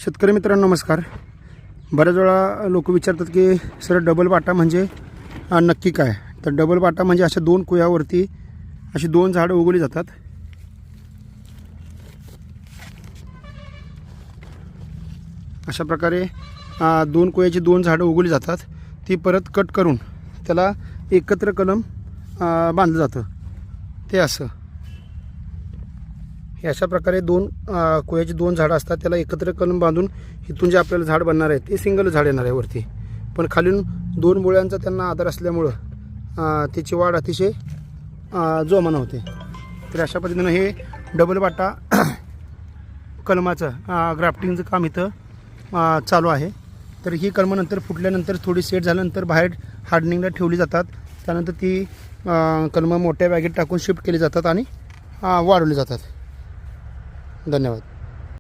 शेतकरी मित्रांनो नमस्कार. बऱ्याच वेळा लोक विचारतात की सर डबल बाटा म्हणजे नक्की काय. तर डबल बाटा म्हणजे अशा दोन कुयावरती अशी दोन झाडं उगवली जातात. अशा प्रकारे दोन कुयाची दोन झाडं उगवली जातात. ती परत कट करून त्याला एकत्र कलम बांधलं जातं. ते असं हे अशा प्रकारे दोन कुयाची दोन झाडं असतात. त्याला एकत्र कलम बांधून इथून जे आपल्याला झाड बनणार आहे ते सिंगल झाड येणार आहे वरती. पण खालून दोन मुळ्यांचा त्यांना आधार असल्यामुळं त्याची वाढ अतिशय जोमानं होते. तर अशा पद्धतीनं हे डबल बाटा कलमाचं ग्राफ्टिंगचं काम इथं चालू आहे. तर ही कलमं नंतर फुटल्यानंतर थोडी सेट झाल्यानंतर बाहेर हार्डनिंगला ठेवली जातात. त्यानंतर ती कलमं मोठ्या बॅगेत टाकून शिफ्ट केली जातात आणि वाढवली जातात. धन्यवाद.